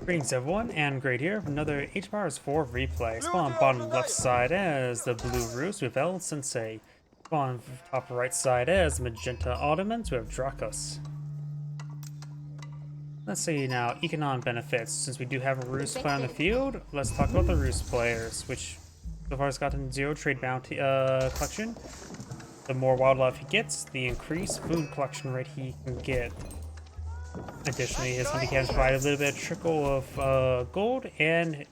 Greetings everyone, and Great here, another Age of Empires 4 replay. Spawn bottom left side as the blue Rus with Sensei. Spawn top right side as magenta Ottomans with Drakjus. Let's see now, economic benefits. Since we do have a Rus player on the field, let's talk about the Rus players, which so far has gotten 0 trade bounty collection. The more wildlife he gets, the increased food collection rate he can get. Additionally, his hunting camps provide a little bit of trickle of gold and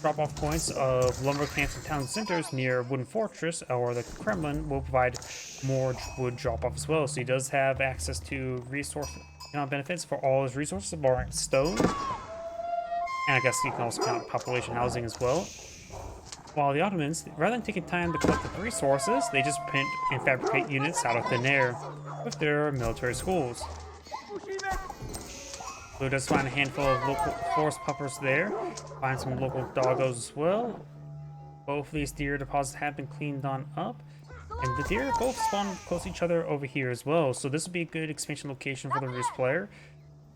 drop-off points of lumber camps and town centers near Wooden Fortress, or the Kremlin will provide more wood drop-off as well. So he does have access to resource benefits for all his resources, bar stone. And I guess you can also count population housing as well. While the Ottomans, rather than taking time to collect the resources, they just print and fabricate units out of thin air with their military schools. Blue does find a handful of local forest puppers there. Find some local doggos as well. Both of these deer deposits have been cleaned on up. And the deer both spawn close to each other over here as well. So this would be a good expansion location for the Rus player.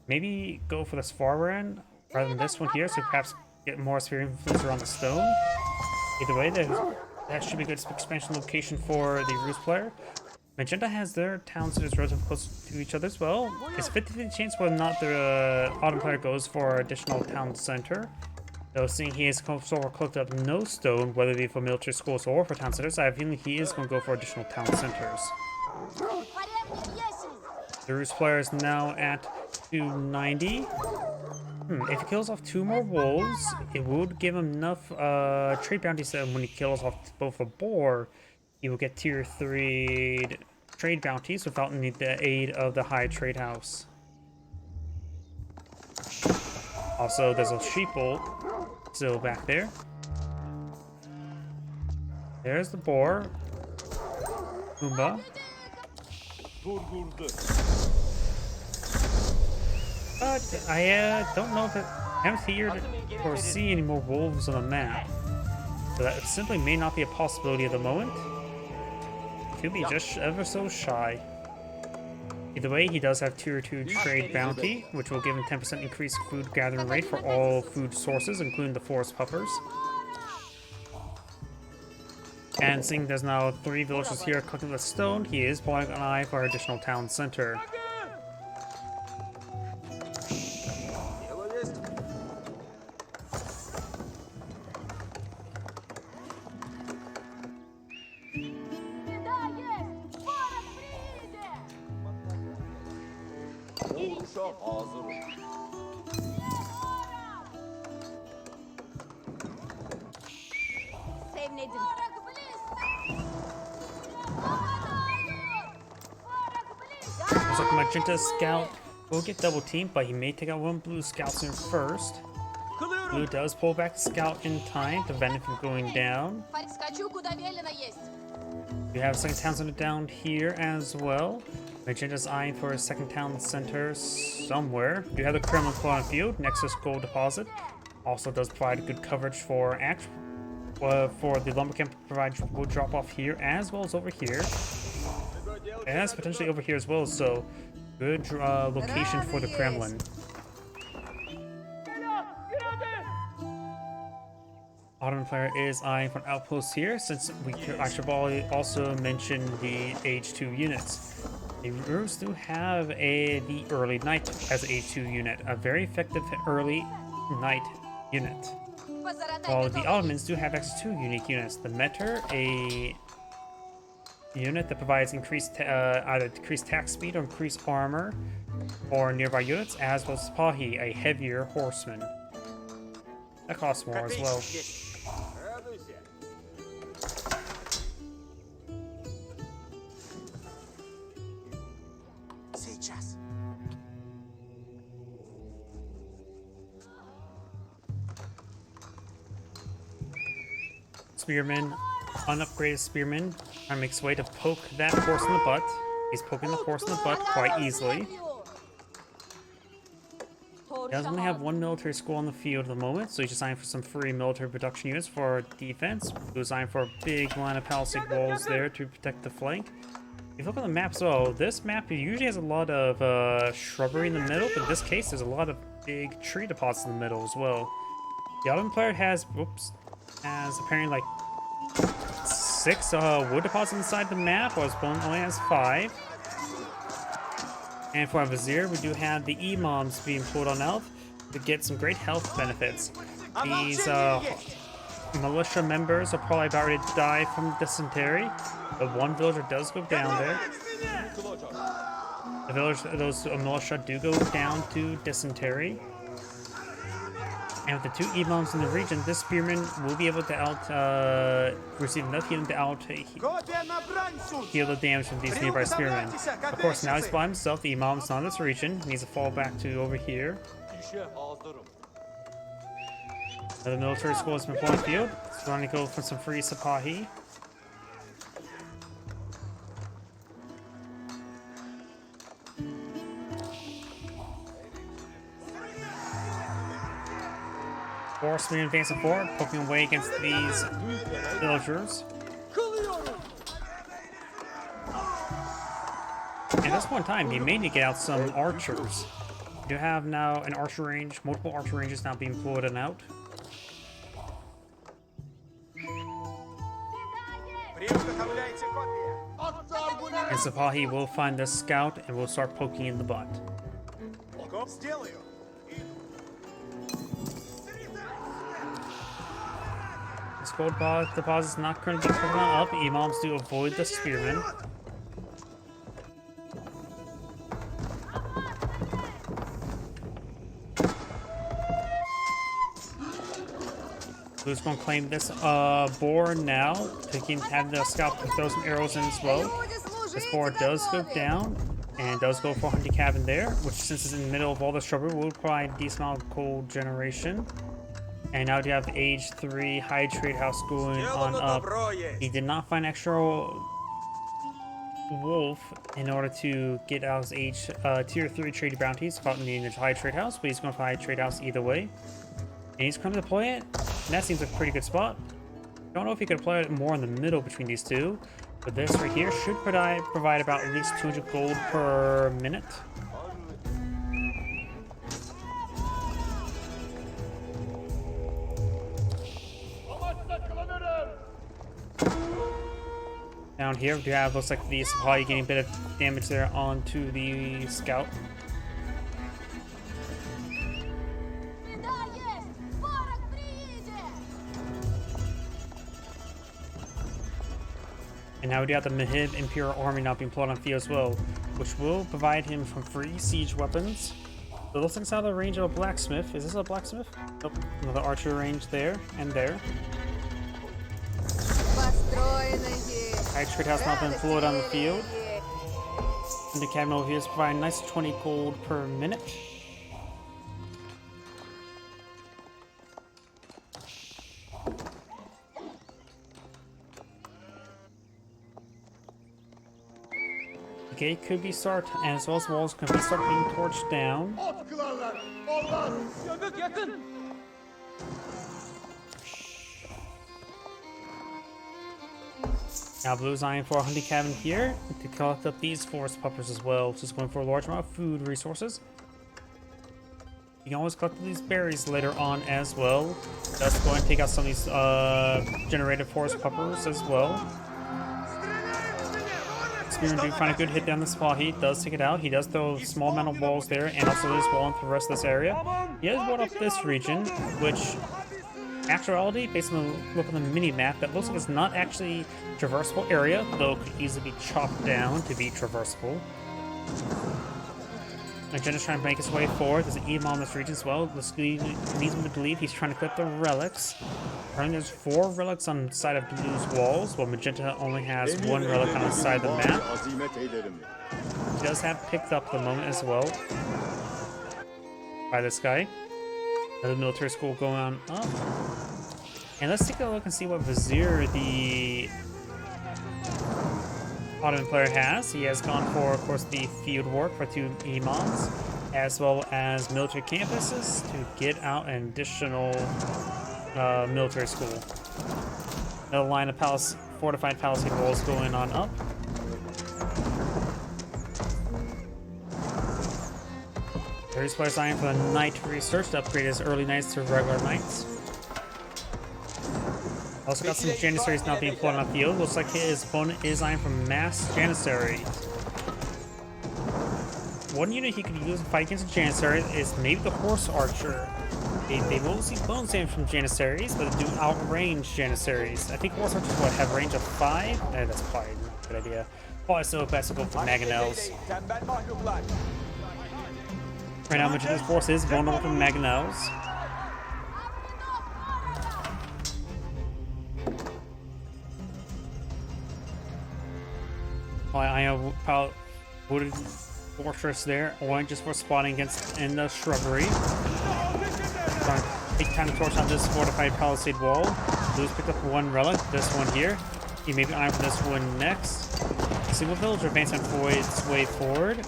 Maybe go for this far end rather than this one here, so perhaps get more sphere influence around the stone. Either way, that should be a good expansion location for the Rus player. Magenta has their town centers relatively close to each other as well. It's 50-50 chance whether or not the Autumn player goes for additional town center. Though seeing he has so far collected up no stone, whether it be for military schools or for town centers, I have a feeling he is going to go for additional town centers. The Rus player is now at 290. If he kills off 2 more wolves, it would give him enough trade bounties that when he kills off both a boar, he will get tier 3 trade bounties without the aid of the high trade house. Also, there's a sheeple still back there. There's the boar. Pumbaa. But I don't know if I haven't heard or see any more wolves on the map. So that simply may not be a possibility at the moment. Could be just ever so shy. Either way, he does have tier 2 trade bounty, which will give him 10% increased food gathering rate for all food sources, including the forest puppers. And seeing there's now 3 villagers here collecting the stone, he is pulling an eye for additional town center. Looks like Magenta Scout will get double teamed, but he may take out one blue scout soon first. Blue does pull back the scout in time to prevent it from going down. We have a second town center down here as well. Magenta's eyeing for a second town center somewhere. We have the Kremlin on field, Nexus Gold Deposit. Also does provide good coverage for the lumber camp to provide wood drop off here as well as over here. And potentially over here as well, so good location for the Kremlin. Ottoman player is eyeing for an outpost here, since I should also mention the Age 2 units. The Rus do have the early knight as an Age 2 unit, a very effective early knight unit. While the Ottomans do have access to unique units. The Meter, a unit that provides increased either decreased attack speed or increased armor for nearby units, as well as Pahi, a heavier horseman. That costs more as well. Spearman, unupgraded spearman, trying to make his way to poke that horse in the butt. He's poking the horse in the butt quite easily. He does only have 1 military school on the field at the moment, so he's just eyeing for some free military production units for defense. He's eyeing for a big line of palisade walls there to protect the flank. If you look on the map as well, this map usually has a lot of shrubbery in the middle, but in this case there's a lot of big tree deposits in the middle as well. The Ottoman player has apparently like 6 wood deposits inside the map, while his opponent only has 5. And for our Vizier, we do have the Imams being pulled on Elf to get some great health benefits. These militia members are probably about ready to die from dysentery. The one villager does go down there. Those militia do go down to dysentery. And with the 2 Imams in the region, this spearman will be able to receive enough healing to heal the damage from these nearby spearmen. Of course, now he's by himself. The Imam's not in this region. He needs to fall back to over here. The military school has been pulling field. So we're going to go for some free Sipahi. Horsemen advancing forward, poking away against these villagers. And at this point in time, you may need to get out some archers. You do have now an archer range, multiple archer ranges now being pulled and out. And Sipahi will find the scout and will start poking in the butt. This gold deposit is not currently being put up. Imams do avoid the spearmen. Blue's going to claim this boar now. Taking have the scout throw some arrows in as well. This boar does go down and does go for hunting cabin there, which since it's in the middle of all the shrubbery will provide a decent amount of cold generation. And now we have age 3 high trade house going on up. He did not find extra wolf in order to get out his age tier 3 trade bounties caught in the high trade house, but he's going for high trade house either way. And he's going to deploy it. And that seems like a pretty good spot. Don't know if he could apply it more in the middle between these two, but this right here should provide about at least 200 gold per minute. Down here, we do have, looks like the Sipahi getting a bit of damage there onto the scout. And now we do have the Mahib Imperial Army now being plotted on field as well, which will provide him some free siege weapons. So it looks like it's out of the range of a blacksmith. Is this a blacksmith? Nope. Another archer range there and there. High trade house now been deployed on the field. And the cabin over here is providing nice 20 gold per minute. The gate could be start, and as well as walls could be start being torched down. Now Blue's eyeing for a hunting cabin here to collect up these forest puppers as well. So it's going for a large amount of food resources. You can always collect these berries later on as well. That's going to take out some of these generated forest puppers as well. Spearman do find a good hit down the spot. He does take it out. He does throw a small amount of walls there and also this wall into the rest of this area. He has walled up this region, which actuality, based on the look on the mini-map, that looks like it's not actually a traversable area, though it could easily be chopped down to be traversable. Magenda's trying to make his way forward. There's an Imam in this region as well. This leads me to believe he's trying to collect the relics. Apparently there's 4 relics on the side of Blue's walls, while Magenta only has 1 relic on the side of the map. He does have picked up the moment as well by this guy. Another military school going on up. And let's take a look and see what Vizier the Ottoman player has. He has gone for, of course, the field work for 2 Imams, as well as military campuses to get out an additional military school. Another line of fortified palisade walls going on up. Ruse player's eyeing for the Knight research to upgrade his early Knights to regular Knights. Also got some Janissaries not being pulled on the field. Looks like his opponent is eyeing for mass Janissaries. One unit he could use to fight against a Janissary is maybe the Horse Archer. They will see bone damage from Janissaries, but they do outrange Janissaries. I think Horse Archers have range of 5. That's probably not a good idea. Probably still best to go for Mangonels. Right now, Magenta's force is vulnerable from Mangonels. I have wooded fortress there, or just for spawning against in the shrubbery. Trying to take time to torch on this fortified palisade wall. Blue's picked up one relic, this one here. He may be eyeing for this one next. A single villager advancing its way forward.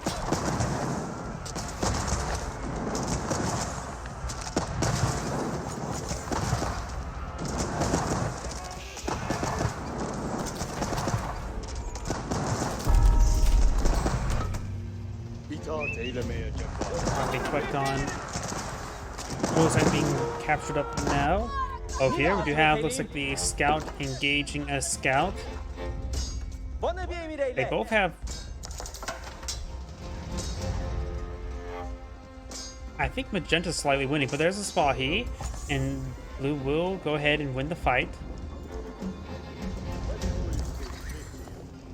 Being clicked on. Those are being captured up now. Oh, here we do have, looks like the scout engaging a scout. They both have. I think Magenta's slightly winning, but there's a Spahi, and Blue will go ahead and win the fight.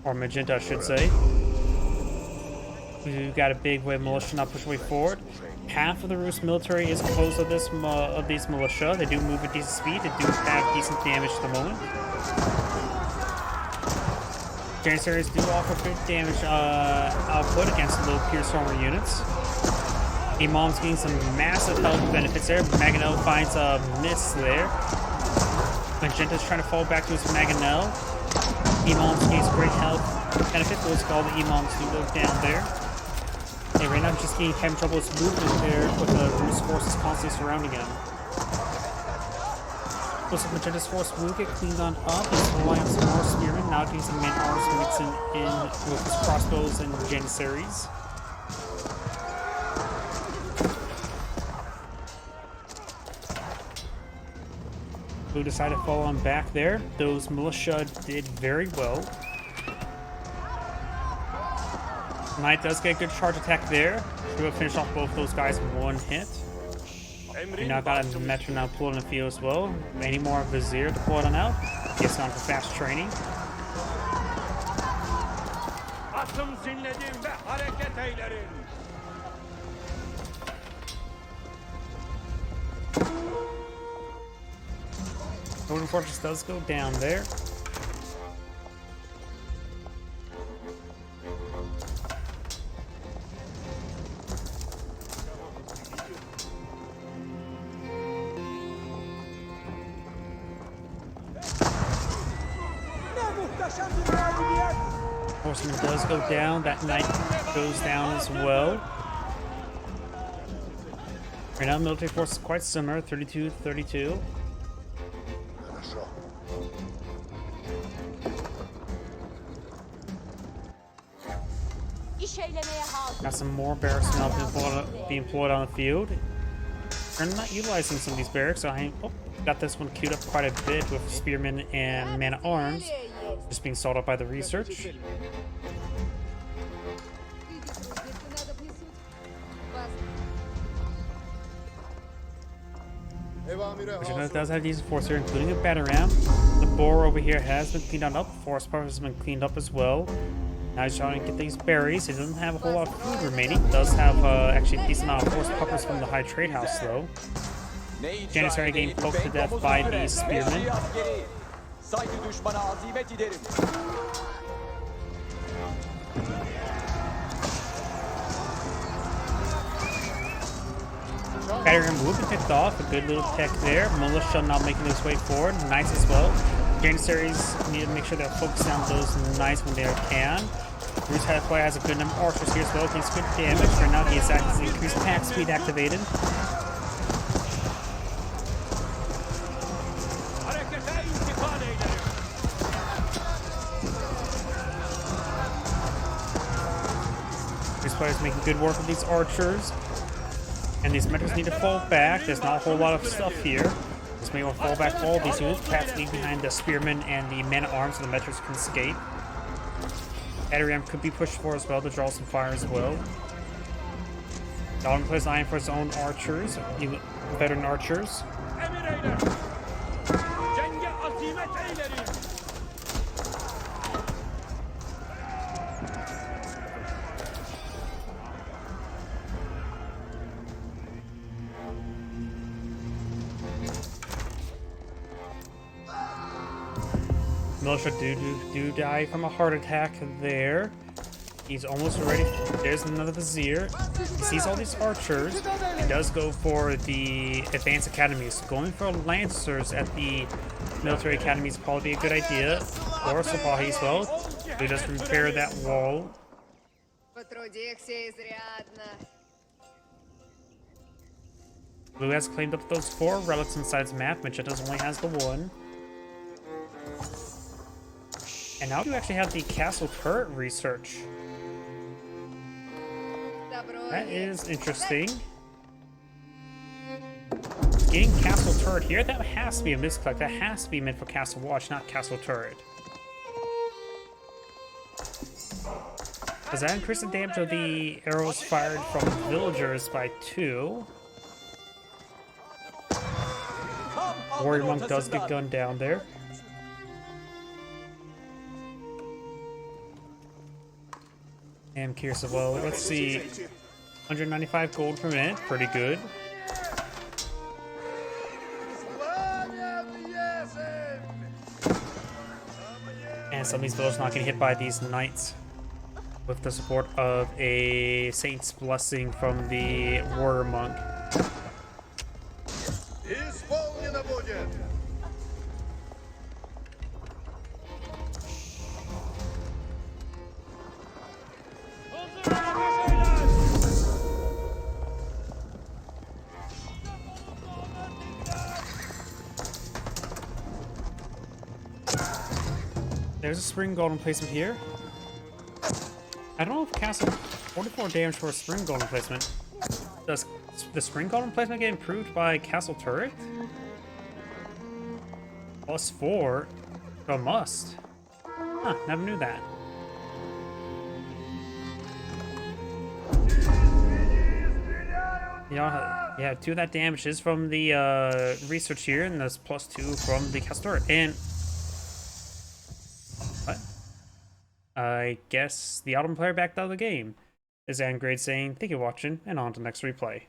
Or Magenta, I should say. We've got a big wave militia now pushing way forward. Half of the Rus military is composed of these militia. They do move at decent speed. They do have decent damage at the moment. Janissaries do offer good damage output against low pierce armor units. Imam's getting some massive health benefits there. Mangonel finds a miss there. Magenta's trying to fall back to his Mangonel. Imam's gains great health benefit. Those all the Imams do go down there. Yeah, right now I'm just having trouble with movement there with the Rus forces constantly surrounding him. Looks like Magenta's force will get cleaned on up. He's relying on some more spearmen, now getting some main arms mixing in with his crossbows and Janissaries. Blue decided to fall on back there. Those militia did very well. Knight does get a good charge attack there. We'll finish off both those guys in one hit. We now got a Metro now pulled in the field as well. Any more Vizier to pull it on out. Gets on for fast training. Northern Fortress does go down there. Horseman does go down. That knight goes down as well. Right now, military force is quite similar, 32-32. Got some more barracks now being employed on the field. We're not utilizing some of these barracks, so I got this one queued up quite a bit with spearmen and man-at-arms. Just being sold out by the research. Which does have these force here, including a batter ram. The boar over here has been cleaned up. Forest power has been cleaned up as well. Now he's trying to get these berries. He doesn't have a whole lot of food remaining. Does have actually a decent amount of force puppers from the high trade house though. Janissary getting poked to death by the spearmen. Battering will be picked off. A good little pick there. Militia now making his way forward. Knights as well. Janissaries need to make sure they're focused on those knights when they can. Bruce Headfly has a good number of archers here as well. Takes good damage. For now, he has increased attack speed activated. These players making good work with these archers. And these metros need to fall back. There's not a whole lot of stuff here. Just maybe we'll fall back all these units. Perhaps leave behind the spearmen and the men-at-arms so the metros can escape. Adriam could be pushed for as well to draw some fire as well. Dalton plays eyeing for his own archers, veteran archers. Militia do die from a heart attack there. He's almost ready. There's another vizier. He sees all these archers and does go for the advanced academies. Going for lancers at the military academy is probably a good idea. Or Sabahi as well, who just repair that wall. Blue has claimed up those 4 relics inside his map. Magentas only has the 1. And now we actually have the castle turret research. That is interesting. Getting castle turret here, that has to be a misclick. That has to be meant for castle watch, not castle turret. Does that increase the damage of the arrows fired from villagers by 2? Warrior monk does get gunned down there. I'm curious as well. Let's see. 195 gold per minute. Pretty good. And some of these villagers not getting hit by these knights. With the support of a saint's blessing from the warrior monk. There's a spring golden placement here. I don't know if castle 44 damage for a spring golden placement. Does the spring golden placement get improved by castle turret? +4? A must. Huh, never knew that. Yeah, 2 of that damage is from the research here, and that's +2 from the castle turret. And what? I guess the Ottoman player backed out of the game. Is Angrade saying, thank you for watching, and on to the next replay.